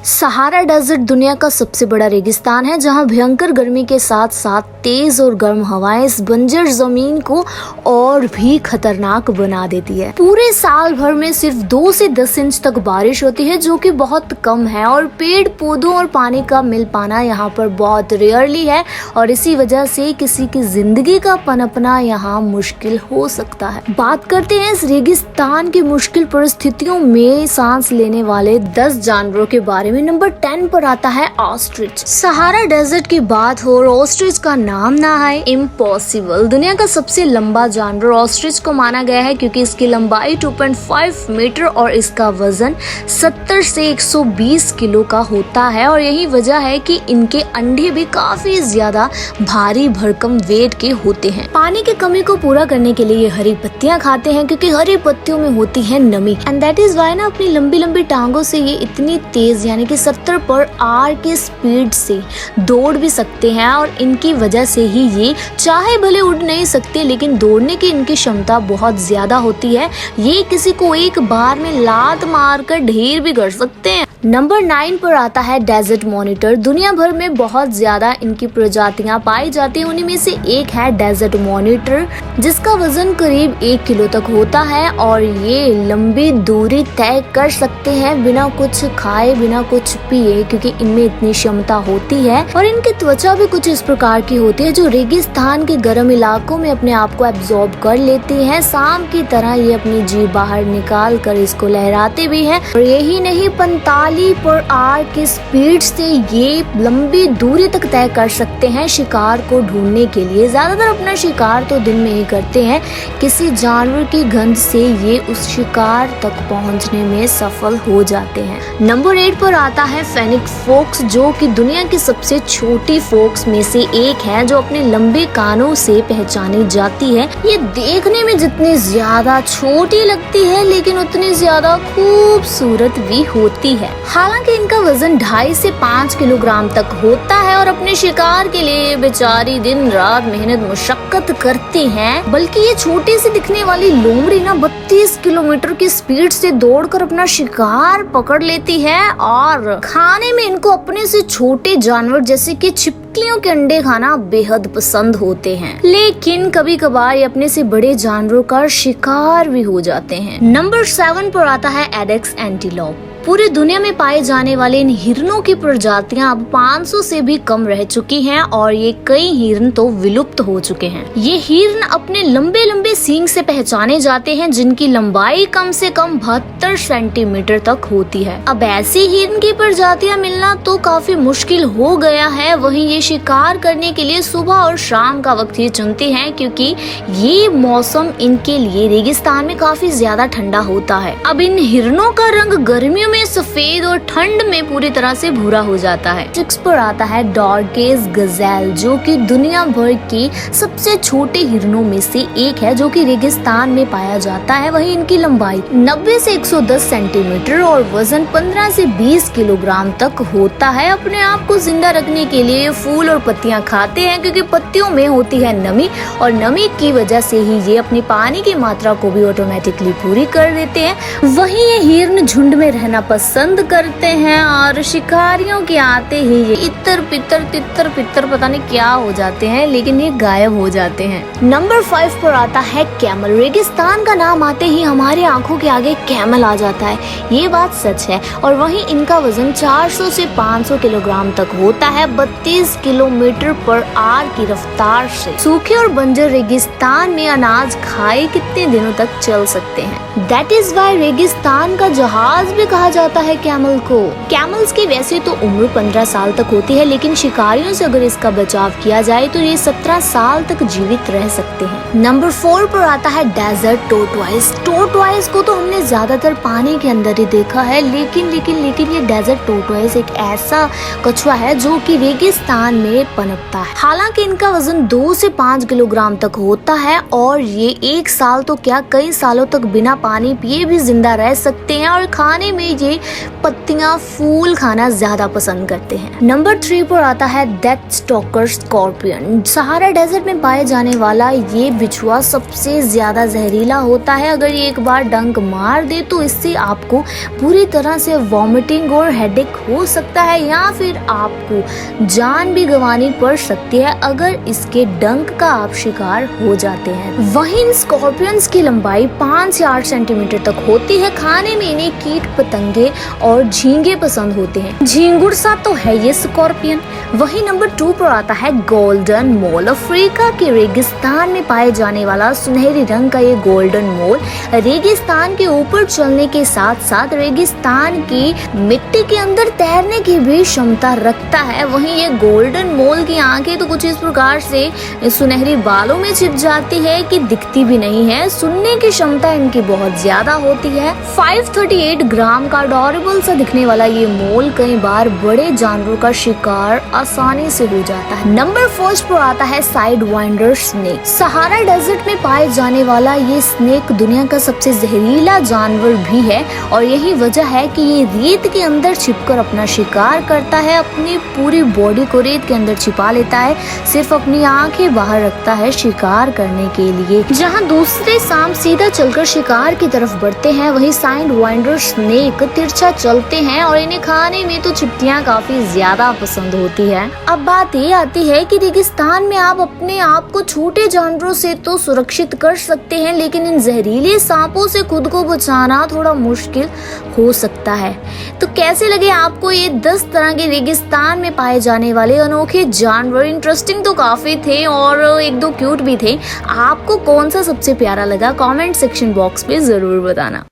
Sahara desert दुनिया का सबसे बड़ा रेगिस्तान है, जहां भयंकर गर्मी के साथ साथ तेज और गर्म हवाएं इस बंजर जमीन को और भी खतरनाक बना देती है। पूरे साल भर में सिर्फ 2 से 10 इंच तक बारिश होती है, जो कि बहुत कम है, और पेड़ पौधों और पानी का मिल पाना यहाँ पर बहुत रेयरली है, और इसी वजह से किसी की जिंदगी का पनपना यहाँ मुश्किल हो सकता है। बात करते हैं इस रेगिस्तान की मुश्किल परिस्थितियों में सांस लेने वाले 10 जानवरों के बारे में। नंबर 10 पर आता है ऑस्ट्रिच। सहारा डेजर्ट की बात हो और ऑस्ट्रिच का नाम ना आए, इम्पॉसिबल। दुनिया का सबसे लंबा जानवर ऑस्ट्रिच को माना गया है, क्योंकि इसकी लंबाई 2.5 मीटर और इसका वजन 70 से 120 किलो का होता है, और यही वजह है कि इनके अंडे भी काफी ज्यादा भारी भरकम वेट के होते हैं। पानी की कमी को पूरा करने के लिए ये हरी पत्तियां खाते हैं, क्योंकि हरी पत्तियों में होती है नमी, एंड दैट इज वाई ना अपनी लंबी लंबी टांगों से ये इतनी तेज यानी कि 70 पर आवर की स्पीड से दौड़ भी सकते हैं, और इनकी वजह से ही ये चाहे भले उड़ नहीं सकते, लेकिन दौड़ने की इनकी क्षमता बहुत ज्यादा होती है। ये किसी को एक बार में लात मारकर ढेर भी कर सकते हैं। नंबर 9 पर आता है डेजर्ट मॉनिटर। दुनिया भर में बहुत ज्यादा इनकी प्रजातियां पाई जाती हैं, उन्हीं में से एक है डेजर्ट मॉनिटर, जिसका वजन करीब 1 किलो तक होता है, और ये लंबी दूरी तय कर सकते हैं बिना कुछ खाए बिना कुछ पिए, क्योंकि इनमें इतनी क्षमता होती है। और इनकी त्वचा भी कुछ इस प्रकार की होती है, जो रेगिस्तान के गर्म इलाकों में अपने आप को एब्जॉर्ब कर लेती है। सांप की तरह ये अपनी जीभ बाहर निकाल कर इसको लहराते भी है, और यही नहीं 45 पर आवर की स्पीड से ये लंबी दूरी तक तय कर सकते हैं शिकार को ढूंढने के लिए। ज्यादातर अपना शिकार तो दिन में ही करते हैं, किसी जानवर की गंध से ये उस शिकार तक पहुंचने में सफल हो जाते हैं। नंबर 8 पर आता है फेनिक फोक्स, जो कि दुनिया की सबसे छोटी फोक्स में से एक है, जो अपने लंबे कानों से पहचानी जाती है। ये देखने में जितनी ज्यादा छोटी लगती है, लेकिन उतनी ज्यादा खूबसूरत भी होती है। हालांकि इनका वजन 2.5 से 5 किलोग्राम तक होता है, और अपने शिकार के लिए बेचारी दिन रात मेहनत मुशक्कत करती हैं। बल्कि ये छोटी सी दिखने वाली लोमड़ी ना 32 किलोमीटर की स्पीड से दौड़कर अपना शिकार पकड़ लेती है, और खाने में इनको अपने से छोटे जानवर जैसे कि छिपकलियों के अंडे खाना बेहद पसंद होते हैं। लेकिन कभी कभार ये अपने से बड़े जानवरों का शिकार भी हो जाते हैं। नंबर 7 पर आता है एडेक्स एंटीलोप। पूरी दुनिया में पाए जाने वाले इन हिरणों की प्रजातियां अब 500 से भी कम रह चुकी हैं, और ये कई हिरण तो विलुप्त हो चुके हैं। ये हिरण अपने लंबे लंबे सींग से पहचाने जाते हैं, जिनकी लंबाई कम से कम 72 सेंटीमीटर तक होती है। अब ऐसी हिरण की प्रजातियां मिलना तो काफी मुश्किल हो गया है। वहीं ये शिकार करने के लिए सुबह और शाम का वक्त ही चुनती हैं, क्योंकि ये मौसम इनके लिए रेगिस्तान में काफी ज्यादा ठंडा होता है। अब इन हिरणों का रंग गर्मियों में सफेद और ठंड में पूरी तरह से भूरा हो जाता है। 6 पर आता है डॉर्केस गजेल, जो कि दुनिया भर के सबसे छोटे हिरणों में से एक है, जो कि रेगिस्तान में पाया जाता है। वहीं इनकी लंबाई 90 से 110 सेंटीमीटर और वजन 15 से 20 किलोग्राम तक होता है। अपने आप को जिंदा रखने के लिए फूल और पत्तियां खाते हैं, क्योंकि पत्तियों में होती है नमी, और नमी की वजह से ही ये अपनी पानी की मात्रा को भी ऑटोमेटिकली पूरी कर देते हैं। वहीं ये हिरण झुंड में रहना पसंद करते हैं, और शिकारियों के आते ही ये इतर पितर पता नहीं क्या हो जाते हैं, लेकिन ये गायब हो जाते हैं। नंबर 5 पर आता है कैमल। रेगिस्तान का नाम आते ही हमारी आंखों के आगे कैमल आ जाता है, ये बात सच है। और वहीं इनका वजन 400 से 500 किलोग्राम तक होता है, 32 किलोमीटर पर आवर की रफ्तार से। सूखे और बंजर रेगिस्तान में अनाज खाए कितने दिनों तक चल सकते हैं। दैट इज वाई रेगिस्तान का जहाज भी कहा जाता है कैमल को। कैमल्स की वैसे तो उम्र 15 साल तक होती है, लेकिन शिकारियों से अगर इसका बचाव किया जाए तो ये 17 साल तक जीवित रह सकते हैं। नंबर 4 पर आता है डेजर्ट टोर्टोइस। टोर्टोइस को तो हमने ज्यादातर पानी के अंदर ही देखा है, लेकिन ये डेजर्ट टोर्टोइस एक ऐसा कछुआ है जो कि रेगिस्तान में पनपता है। हालांकि इनका वजन 2 से 5 किलोग्राम तक होता है, और ये 1 साल तो क्या कई सालों तक बिना पानी पिए भी जिंदा रह सकते हैं, और खाने में के पत्तियां, फूल खाना ज्यादा पसंद करते हैं। नंबर 3 पर आता है death stalker scorpion. Sahara desert में पाए जाने वाला ये बिच्छुआ सबसे ज्यादा जहरीला होता है। अगर ये एक बार डंक मार दे तो इससे आपको पूरी तरह से वॉमिटिंग और हेडेक हो सकता है या फिर आपको जान भी गंवानी पड़ सकती है अगर इसके डंक का आप शिकार हो जाते हैं। वहीं इन स्कॉर्पियंस की लंबाई 5 से 8 सेंटीमीटर तक होती है। खाने में इन्हें कीट पतंगे और झींगे पसंद होते हैं। झींगुर सा तो है ये स्कॉर्पियन। वहीं नंबर 2 पर आता है गोल्डन मोल। अफ्रीका के रेगिस्तान में पाए जाने वाला सुनहरी रंग का ये गोल्डन मोल रेगिस्तान के ऊपर चलने के साथ साथ रेगिस्तान की मिट्टी के अंदर तैरने की भी क्षमता रखता है। वहीं ये गोल्डन मोल की आंखें तो कुछ इस प्रकार से सुनहरी बालों में छिप जाती है कि दिखती भी नहीं है। सुनने की क्षमता इनकी बहुत ज्यादा होती है। 538 ग्राम का अडॉरेबल सा दिखने वाला ये मोल कई बार बड़े जानवरों का शिकार आसानी से हो जाता है। नंबर 4 पर आता है sidewinder snake. Sahara desert में पाए जाने वाला ये स्नेक दुनिया का सबसे जहरीला जानवर भी है और यही वजह है कि ये रेत के अंदर छिपकर अपना शिकार करता है। अपनी पूरी बॉडी को रेत के अंदर छिपा लेता है, सिर्फ अपनी आंखें बाहर रखता है शिकार करने के लिए। जहां दूसरे सांप सीधा चलकर शिकार की तरफ बढ़ते हैं, वहीं साइड वाइंडर स्नेक तिरछा चलते हैं और इन्हें खाने में तो चिपटियां काफी ज्यादा पसंद होती है। अब बात ये आती है कि रेगिस्तान में आप अपने आप को छोटे जानवरों से तो सुरक्षित कर सकते हैं, लेकिन इन जहरीले सांपों से खुद को बचाना थोड़ा मुश्किल हो सकता है। तो कैसे लगे आपको ये 10 तरह के रेगिस्तान में पाए जाने वाले अनोखे जानवर? इंटरेस्टिंग तो काफी थे और 1-2 क्यूट भी थे। आपको कौन सा सबसे प्यारा लगा? कमेंट सेक्शन बॉक्स पे जरूर बताना।